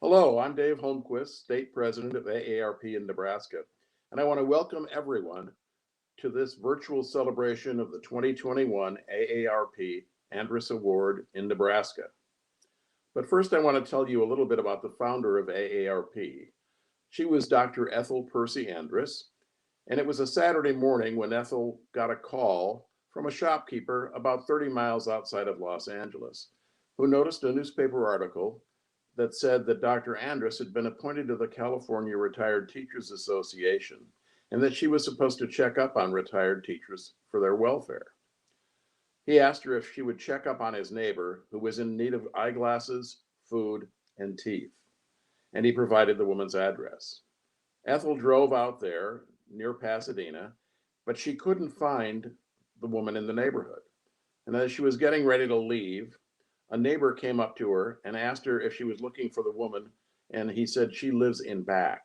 Hello, I'm Dave Holmquist, State President of AARP in Nebraska, and I want to welcome everyone to this virtual celebration of the 2021 AARP Andrus Award in Nebraska. But first, I want to tell you a little bit about the founder of AARP. She was Dr. Ethel Percy Andrus, and it was a Saturday morning when Ethel got a call from a shopkeeper about 30 miles outside of Los Angeles, who noticed a newspaper article that said that Dr. Andrus had been appointed to the California Retired Teachers Association and that she was supposed to check up on retired teachers for their welfare. He asked her if she would check up on his neighbor who was in need of eyeglasses, food, and teeth, and he provided the woman's address. Ethel drove out there near Pasadena, but she couldn't find the woman in the neighborhood. And as she was getting ready to leave, a neighbor came up to her and asked her if she was looking for the woman, and he said she lives in back.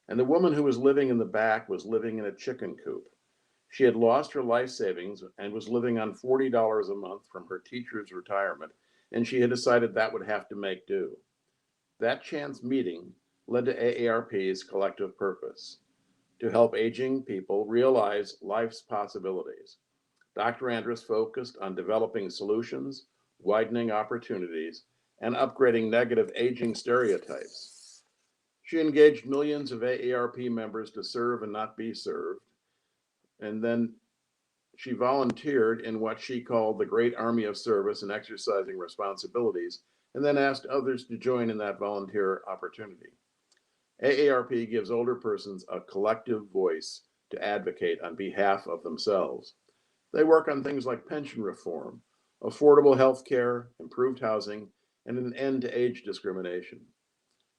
And the woman who was living in the back was living in a chicken coop. She had lost her life savings and was living on $40 a month from her teacher's retirement, and she had decided that would have to make do. That chance meeting led to AARP's collective purpose: to help aging people realize life's possibilities. Dr. Andrus focused on developing solutions, widening opportunities, and upgrading negative aging stereotypes. She engaged millions of AARP members to serve and not be served, and then she volunteered in what she called the Great Army of Service and Exercising Responsibilities, and then asked others to join in that volunteer opportunity. AARP gives older persons a collective voice to advocate on behalf of themselves. They work on things like pension reform, affordable health care, improved housing, and an end to age discrimination.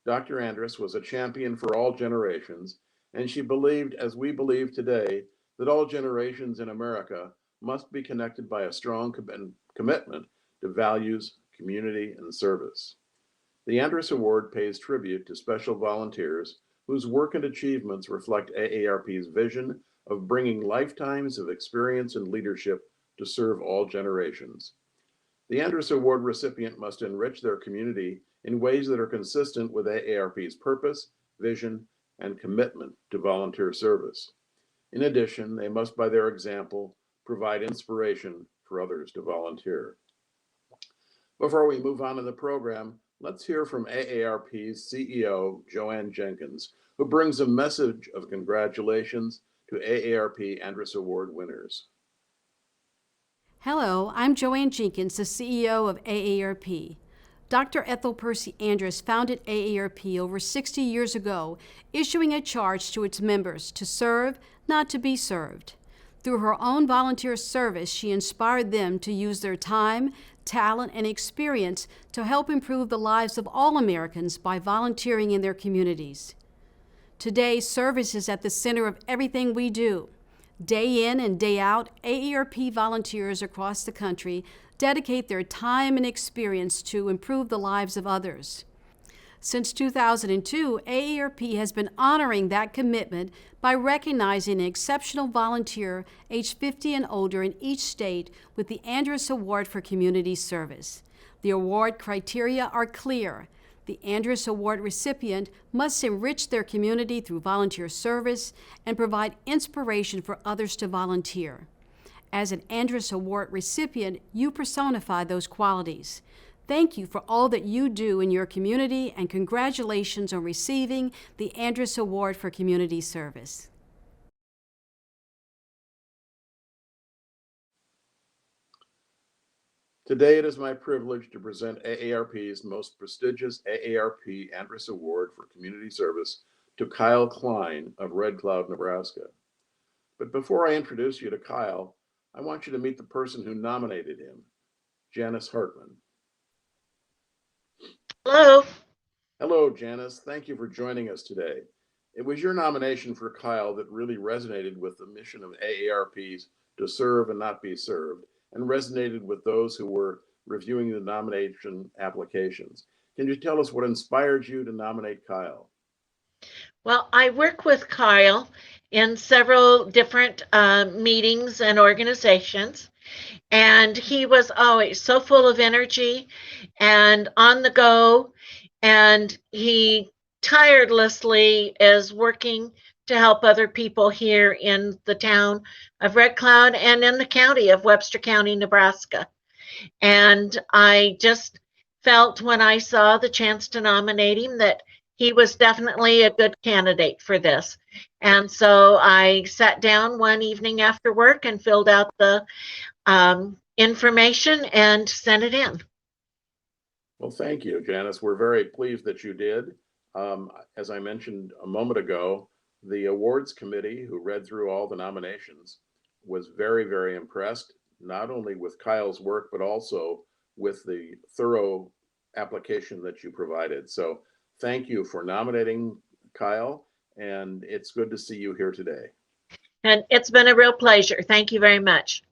Dr. Andrus was a champion for all generations, and she believed, as we believe today, that all generations in America must be connected by a strong commitment to values, community, and service. The Andrus Award pays tribute to special volunteers whose work and achievements reflect AARP's vision of bringing lifetimes of experience and leadership to serve all generations. The Andrus Award recipient must enrich their community in ways that are consistent with AARP's purpose, vision, and commitment to volunteer service. In addition, they must, by their example, provide inspiration for others to volunteer. Before we move on to the program, let's hear from AARP's CEO, Joanne Jenkins, who brings a message of congratulations to AARP Andrus Award winners. Hello, I'm Joanne Jenkins, the CEO of AARP. Dr. Ethel Percy Andrus founded AARP over 60 years ago, issuing a charge to its members to serve, not to be served. Through her own volunteer service, she inspired them to use their time, talent, and experience to help improve the lives of all Americans by volunteering in their communities. Today, service is at the center of everything we do. Day in and day out, AARP volunteers across the country dedicate their time and experience to improve the lives of others. Since 2002, AARP has been honoring that commitment by recognizing an exceptional volunteer aged 50 and older in each state with the Andrus Award for Community Service. The award criteria are clear. The Andrus Award recipient must enrich their community through volunteer service and provide inspiration for others to volunteer. As an Andrus Award recipient, you personify those qualities. Thank you for all that you do in your community, and congratulations on receiving the Andrus Award for Community Service. Today, it is my privilege to present AARP's most prestigious AARP Andrus Award for Community Service to Kyle Klein of Red Cloud, Nebraska. But before I introduce you to Kyle, I want you to meet the person who nominated him, Janice Hartman. Hello. Hello, Janice. Thank you for joining us today. It was your nomination for Kyle that really resonated with the mission of AARP's to serve and not be served, and resonated with those who were reviewing the nomination applications. Can you tell us what inspired you to nominate Kyle? Well, I work with Kyle in several different meetings and organizations, and he was always so full of energy and on the go and he tirelessly is working to help other people here in the town of Red Cloud and in the county of Webster County, Nebraska. And I just felt when I saw the chance to nominate him that he was definitely a good candidate for this. And so I sat down one evening after work and filled out the information and sent it in. Well, thank you, Janice. We're very pleased that you did. As I mentioned a moment ago, the awards committee, who read through all the nominations, was very, very impressed, not only with Kyle's work, but also with the thorough application that you provided. So thank you for nominating Kyle, and it's good to see you here today. And it's been a real pleasure. Thank you very much.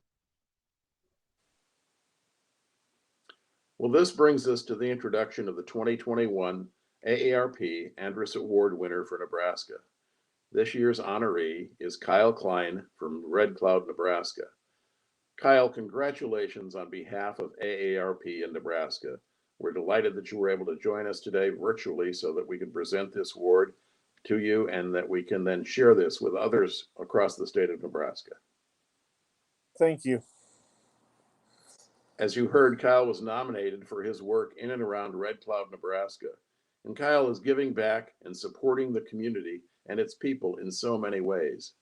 Well, this brings us to the introduction of the 2021 AARP Andrus Award winner for Nebraska. This year's honoree is Kyle Klein from Red Cloud, Nebraska. Kyle, congratulations on behalf of AARP in Nebraska. We're delighted that you were able to join us today virtually so that we can present this award to you and that we can then share this with others across the state of Nebraska. Thank you. As you heard, Kyle was nominated for his work in and around Red Cloud, Nebraska. And Kyle is giving back and supporting the community and its people in so many ways.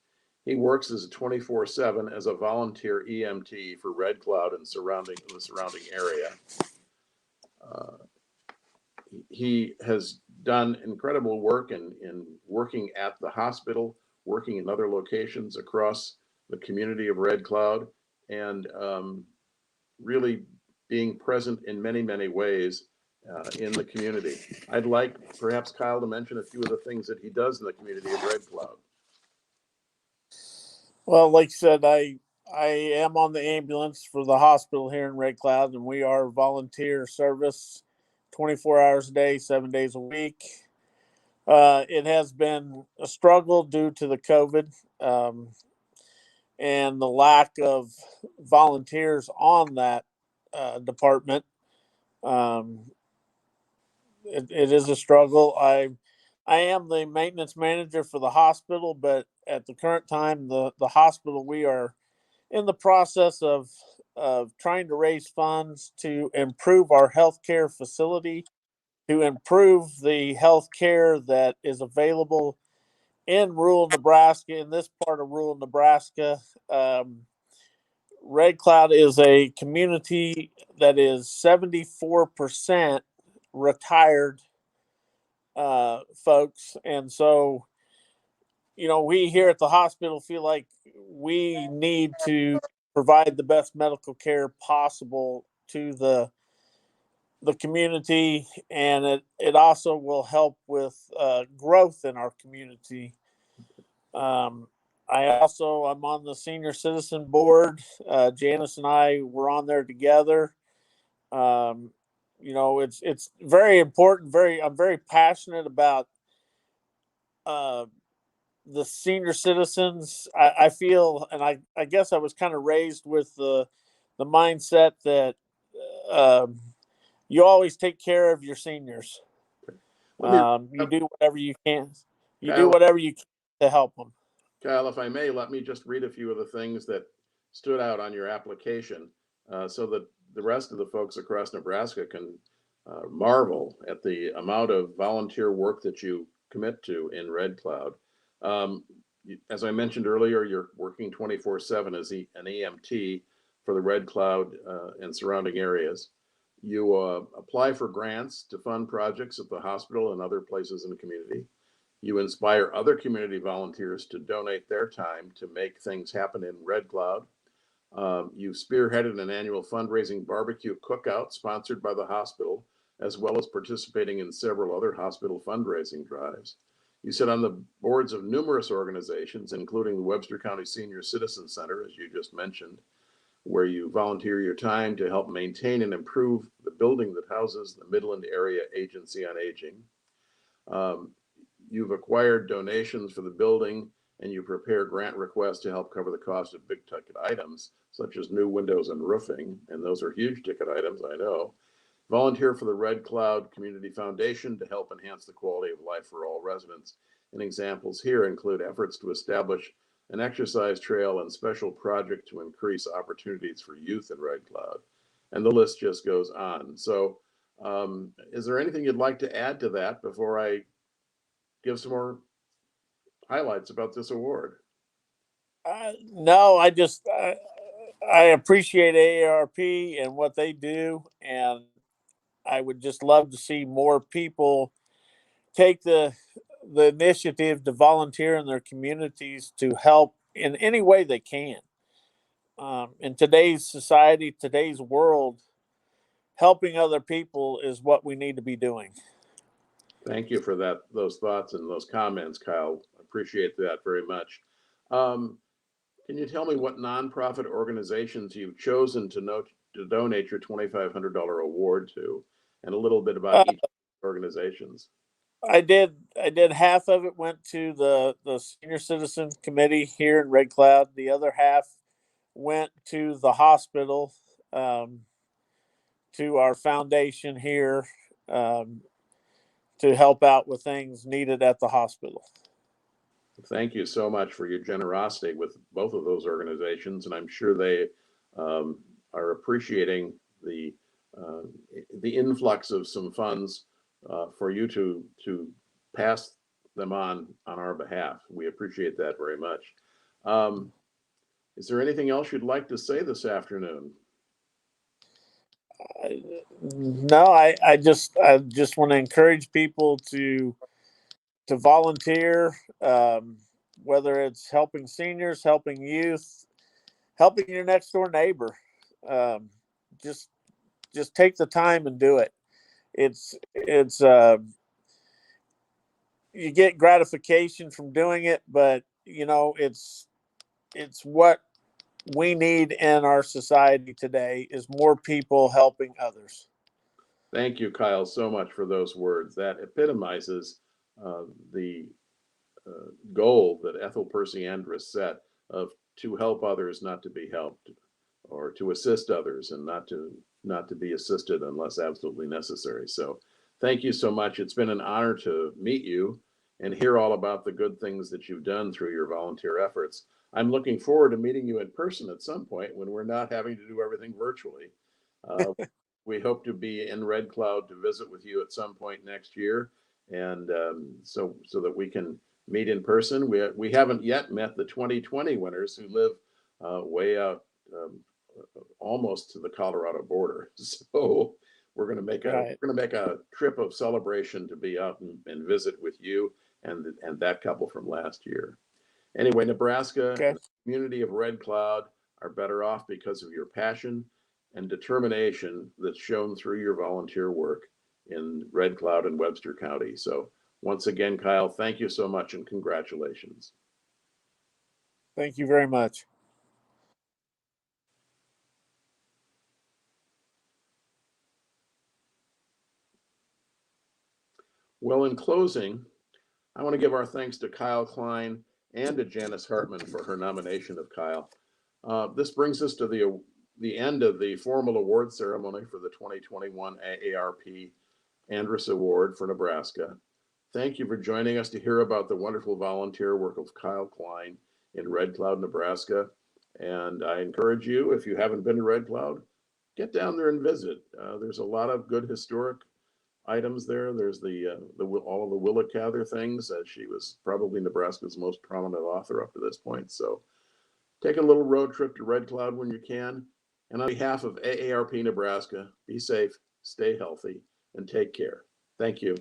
He works as a 24/7 as a volunteer EMT for Red Cloud and the surrounding area. He has done incredible work in working at the hospital, working in other locations across the community of Red Cloud, and really being present in many, many ways in the community. I'd like perhaps Kyle to mention a few of the things that he does in the community of Red Cloud. Well, like you said, I am on the ambulance for the hospital here in Red Cloud, and we are volunteer service 24 hours a day, 7 days a week. It has been a struggle due to the COVID and the lack of volunteers on that department. It is a struggle. I am the maintenance manager for the hospital, but at the current time, the hospital, we are in the process of trying to raise funds to improve our healthcare facility, to improve the healthcare that is available in rural Nebraska, in this part of rural Nebraska. Red Cloud is a community that is 74% retired folks. And so, we here at the hospital feel like we need to provide the best medical care possible to the community, and it also will help with growth in our community. I'm on the senior citizen board. Janice and I were on there together. It's very important. I'm very passionate about the senior citizens. I feel, and I guess I was kind of raised with the mindset that you always take care of your seniors. You do whatever you can. You do whatever you can to help them. Kyle, if I may, let me just read a few of the things that stood out on your application so that the rest of the folks across Nebraska can marvel at the amount of volunteer work that you commit to in Red Cloud. As I mentioned earlier, you're working 24/7 as an EMT for the Red Cloud and surrounding areas. You apply for grants to fund projects at the hospital and other places in the community. You inspire other community volunteers to donate their time to make things happen in Red Cloud. You spearheaded an annual fundraising barbecue cookout sponsored by the hospital, as well as participating in several other hospital fundraising drives. You sit on the boards of numerous organizations, including the Webster County Senior Citizen Center, as you just mentioned, where you volunteer your time to help maintain and improve the building that houses the Midland Area Agency on Aging. You've acquired donations for the building, and you prepare grant requests to help cover the cost of big ticket items, such as new windows and roofing, and those are huge ticket items, I know. Volunteer for the Red Cloud Community Foundation to help enhance the quality of life for all residents. And examples here include efforts to establish an exercise trail and special project to increase opportunities for youth in Red Cloud. And the list just goes on. So is there anything you'd like to add to that before I give some more highlights about this award? No, I appreciate AARP and what they do, and I would just love to see more people take the initiative to volunteer in their communities to help in any way they can. In today's society, today's world, helping other people is what we need to be doing. Thank you for those thoughts and those comments, Kyle. Appreciate that very much. Can you tell me what nonprofit organizations you've chosen to donate your $2,500 award to, and a little bit about each organizations? I did half of it went to the Senior Citizen Committee here in Red Cloud. The other half went to the hospital, to our foundation here, to help out with things needed at the hospital. Thank you so much for your generosity with both of those organizations, and I'm sure they are appreciating the influx of some funds for you to pass them on our behalf. We appreciate that very much. Is there anything else you'd like to say this afternoon? No, I just want to encourage people to volunteer, whether it's helping seniors, helping youth, helping your next door neighbor. Just take the time and do it. It's you get gratification from doing it, but it's what we need in our society today is more people helping others. Thank you, Kyle, so much for those words. That epitomizes the goal that Ethel Percy Andrus set of to help others, not to be helped, or to assist others and not to be assisted unless absolutely necessary. So thank you so much. It's been an honor to meet you and hear all about the good things that you've done through your volunteer efforts. I'm looking forward to meeting you in person at some point when we're not having to do everything virtually. We hope to be in Red Cloud to visit with you at some point next year, and so that we can meet in person. We haven't yet met the 2020 winners who live way out almost to the Colorado border. So we're going to make a trip of celebration to be out and visit with you and that couple from last year. Anyway, Nebraska, the community of Red Cloud are better off because of your passion and determination that's shown through your volunteer work in Red Cloud and Webster County. So once again, Kyle, thank you so much and congratulations. Thank you very much. Well, in closing, I want to give our thanks to Kyle Klein and to Janice Hartman for her nomination of Kyle. This brings us to the end of the formal award ceremony for the 2021 AARP Andrus Award for Nebraska. Thank you for joining us to hear about the wonderful volunteer work of Kyle Klein in Red Cloud, Nebraska. And I encourage you, if you haven't been to Red Cloud, get down there and visit. There's a lot of good historic items there. There's all of the Willa Cather things. She was probably Nebraska's most prominent author up to this point. So take a little road trip to Red Cloud when you can. And on behalf of AARP Nebraska, be safe, stay healthy, and take care. Thank you.